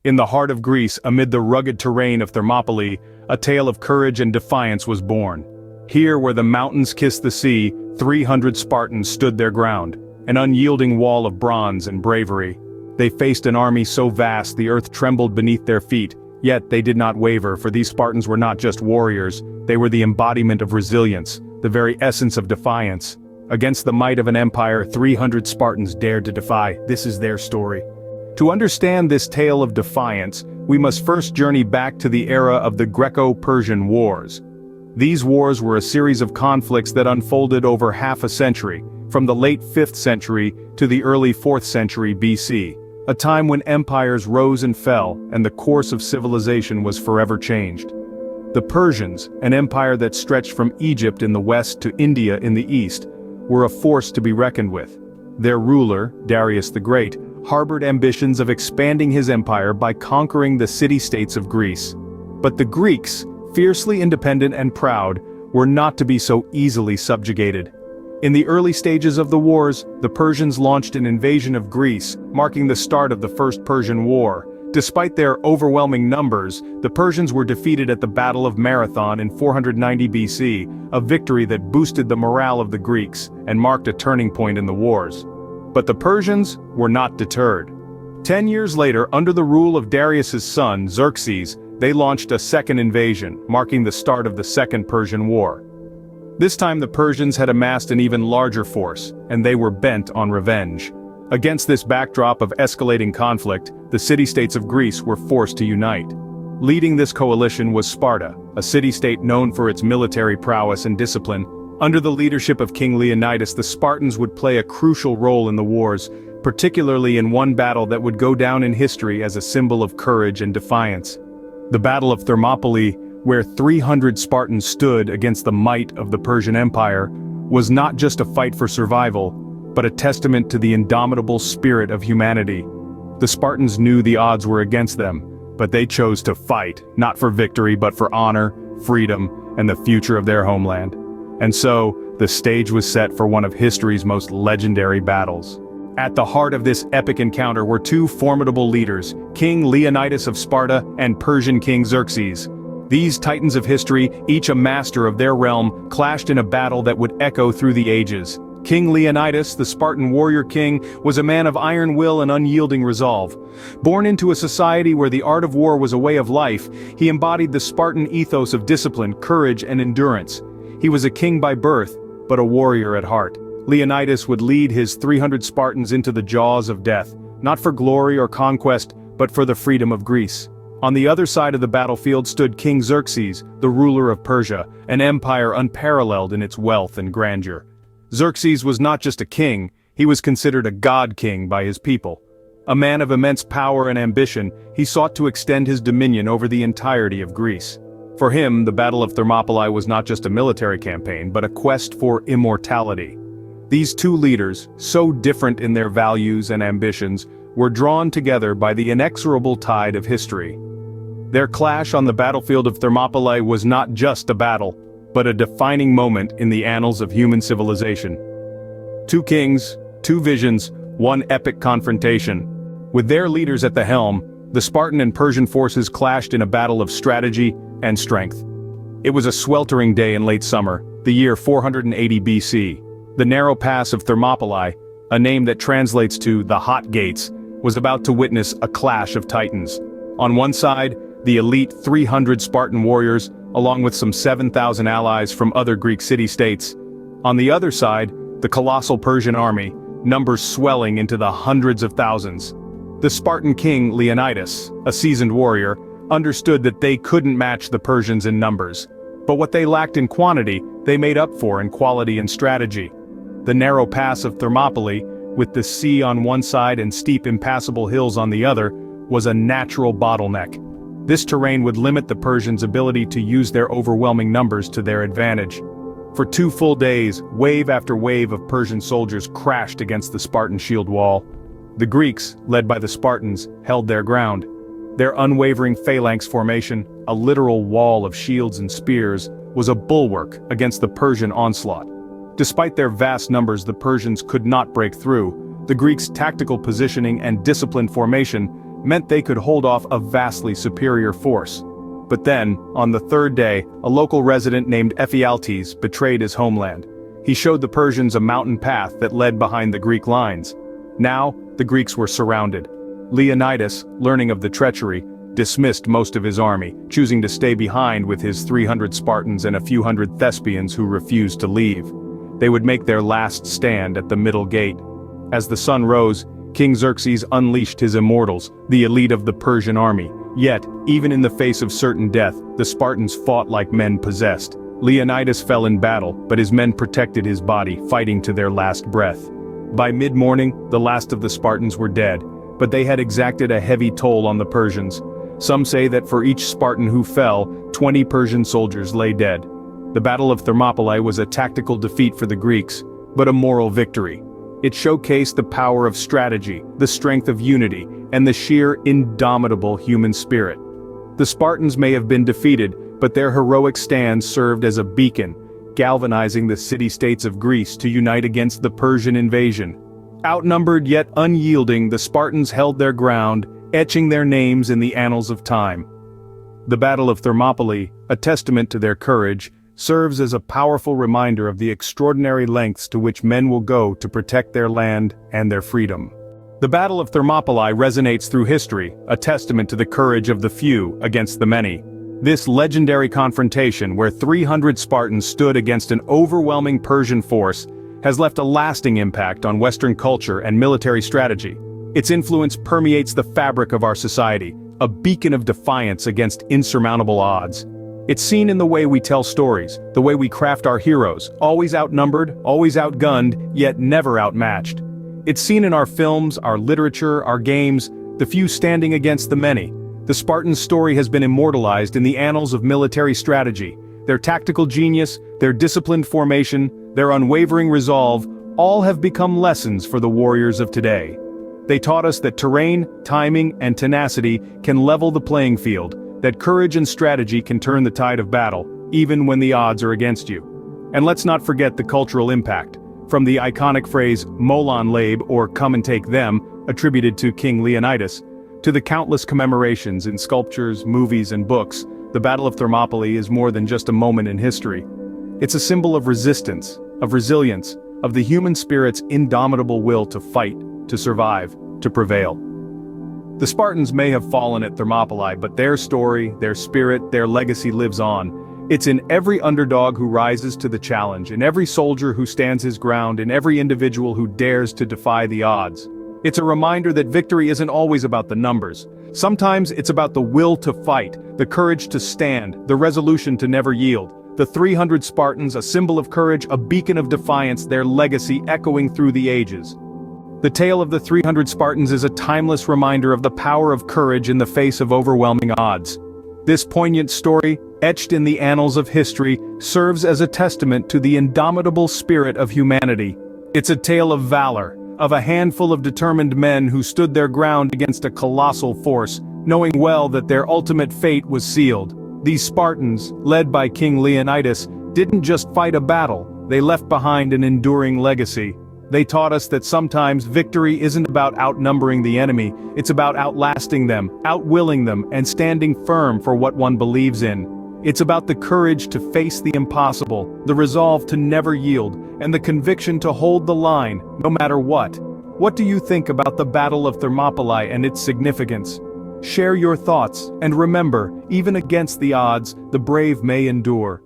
In the heart of Greece, amid the rugged terrain of Thermopylae, a tale of courage and defiance was born. Here where the mountains kissed the sea, 300 Spartans stood their ground, an unyielding wall of bronze and bravery. They faced an army so vast the earth trembled beneath their feet, yet they did not waver, for these Spartans were not just warriors, they were the embodiment of resilience, the very essence of defiance. Against the might of an empire, 300 Spartans dared to defy. This is their story. To understand this tale of defiance, we must first journey back to the era of the Greco-Persian Wars. These wars were a series of conflicts that unfolded over half a century, from the late 5th century to the early 4th century BC, a time when empires rose and fell and the course of civilization was forever changed. The Persians, an empire that stretched from Egypt in the west to India in the east, were a force to be reckoned with. Their ruler, Darius the Great, harbored ambitions of expanding his empire by conquering the city-states of Greece. But the Greeks, fiercely independent and proud, were not to be so easily subjugated. In the early stages of the wars, the Persians launched an invasion of Greece, marking the start of the First Persian War. Despite their overwhelming numbers, the Persians were defeated at the Battle of Marathon in 490 BC, a victory that boosted the morale of the Greeks and marked a turning point in the wars. But the Persians were not deterred. 10 years later, under the rule of Darius's son, Xerxes, they launched a second invasion, marking the start of the Second Persian War. This time the Persians had amassed an even larger force, and they were bent on revenge. Against this backdrop of escalating conflict, the city-states of Greece were forced to unite. Leading this coalition was Sparta, a city-state known for its military prowess and discipline. Under the leadership of King Leonidas, the Spartans would play a crucial role in the wars, particularly in one battle that would go down in history as a symbol of courage and defiance. The Battle of Thermopylae, where 300 Spartans stood against the might of the Persian Empire, was not just a fight for survival, but a testament to the indomitable spirit of humanity. The Spartans knew the odds were against them, but they chose to fight, not for victory but for honor, freedom, and the future of their homeland. And so, the stage was set for one of history's most legendary battles. At the heart of this epic encounter were two formidable leaders, King Leonidas of Sparta and Persian King Xerxes. These titans of history, each a master of their realm, clashed in a battle that would echo through the ages. King Leonidas, the Spartan warrior king, was a man of iron will and unyielding resolve. Born into a society where the art of war was a way of life, he embodied the Spartan ethos of discipline, courage, and endurance. He was a king by birth, but a warrior at heart. Leonidas would lead his 300 Spartans into the jaws of death, not for glory or conquest, but for the freedom of Greece. On the other side of the battlefield stood King Xerxes, the ruler of Persia, an empire unparalleled in its wealth and grandeur. Xerxes was not just a king, he was considered a god-king by his people. A man of immense power and ambition, he sought to extend his dominion over the entirety of Greece. For him, the Battle of Thermopylae was not just a military campaign, but a quest for immortality. These two leaders, so different in their values and ambitions, were drawn together by the inexorable tide of history. Their clash on the battlefield of Thermopylae was not just a battle, but a defining moment in the annals of human civilization. Two kings, two visions, one epic confrontation. With their leaders at the helm, the Spartan and Persian forces clashed in a battle of strategy and strength. It was a sweltering day in late summer, the year 480 BC. The narrow pass of Thermopylae, a name that translates to the Hot Gates, was about to witness a clash of titans. On one side, the elite 300 Spartan warriors, along with some 7,000 allies from other Greek city-states. On the other side, the colossal Persian army, numbers swelling into the hundreds of thousands. The Spartan king Leonidas, a seasoned warrior, understood that they couldn't match the Persians in numbers. But what they lacked in quantity, they made up for in quality and strategy. The narrow pass of Thermopylae, with the sea on one side and steep impassable hills on the other, was a natural bottleneck. This terrain would limit the Persians' ability to use their overwhelming numbers to their advantage. For 2 full days, wave after wave of Persian soldiers crashed against the Spartan shield wall. The Greeks, led by the Spartans, held their ground. Their unwavering phalanx formation, a literal wall of shields and spears, was a bulwark against the Persian onslaught. Despite their vast numbers, the Persians could not break through. The Greeks' tactical positioning and disciplined formation meant they could hold off a vastly superior force. But then, on the third day, a local resident named Ephialtes betrayed his homeland. He showed the Persians a mountain path that led behind the Greek lines. Now, the Greeks were surrounded. Leonidas, learning of the treachery, dismissed most of his army, choosing to stay behind with his 300 Spartans and a few hundred Thespians who refused to leave. They would make their last stand at the middle gate. As the sun rose, King Xerxes unleashed his immortals, the elite of the Persian army. Yet, even in the face of certain death, the Spartans fought like men possessed. Leonidas fell in battle, but his men protected his body, fighting to their last breath. By mid-morning, the last of the Spartans were dead, but they had exacted a heavy toll on the Persians. Some say that for each Spartan who fell, 20 Persian soldiers lay dead. The Battle of Thermopylae was a tactical defeat for the Greeks, but a moral victory. It showcased the power of strategy, the strength of unity, and the sheer indomitable human spirit. The Spartans may have been defeated, but their heroic stand served as a beacon, galvanizing the city-states of Greece to unite against the Persian invasion. Outnumbered yet unyielding, the Spartans held their ground, etching their names in the annals of time. The Battle of Thermopylae, a testament to their courage, serves as a powerful reminder of the extraordinary lengths to which men will go to protect their land and their freedom. The Battle of Thermopylae resonates through history, a testament to the courage of the few against the many. This legendary confrontation, where 300 Spartans stood against an overwhelming Persian force, has left a lasting impact on Western culture and military strategy. Its influence permeates the fabric of our society, a beacon of defiance against insurmountable odds. It's seen in the way we tell stories, the way we craft our heroes, always outnumbered, always outgunned, yet never outmatched. It's seen in our films, our literature, our games, the few standing against the many. The Spartans' story has been immortalized in the annals of military strategy. Their tactical genius, their disciplined formation, their unwavering resolve, all have become lessons for the warriors of today. They taught us that terrain, timing, and tenacity can level the playing field, that courage and strategy can turn the tide of battle, even when the odds are against you. And let's not forget the cultural impact. From the iconic phrase, "Molon Labe," or "come and take them," attributed to King Leonidas, to the countless commemorations in sculptures, movies, and books, the Battle of Thermopylae is more than just a moment in history. It's a symbol of resistance, of resilience, of the human spirit's indomitable will to fight, to survive, to prevail. The Spartans may have fallen at Thermopylae, but their story, their spirit, their legacy lives on. It's in every underdog who rises to the challenge, in every soldier who stands his ground, in every individual who dares to defy the odds. It's a reminder that victory isn't always about the numbers. Sometimes it's about the will to fight, the courage to stand, the resolution to never yield. The 300 Spartans, a symbol of courage, a beacon of defiance, their legacy echoing through the ages. The tale of the 300 Spartans is a timeless reminder of the power of courage in the face of overwhelming odds. This poignant story, etched in the annals of history, serves as a testament to the indomitable spirit of humanity. It's a tale of valor, of a handful of determined men who stood their ground against a colossal force, knowing well that their ultimate fate was sealed. These Spartans, led by King Leonidas, didn't just fight a battle, they left behind an enduring legacy. They taught us that sometimes victory isn't about outnumbering the enemy, it's about outlasting them, outwilling them, and standing firm for what one believes in. It's about the courage to face the impossible, the resolve to never yield, and the conviction to hold the line, no matter what. What do you think about the Battle of Thermopylae and its significance? Share your thoughts, and remember, even against the odds, the brave may endure.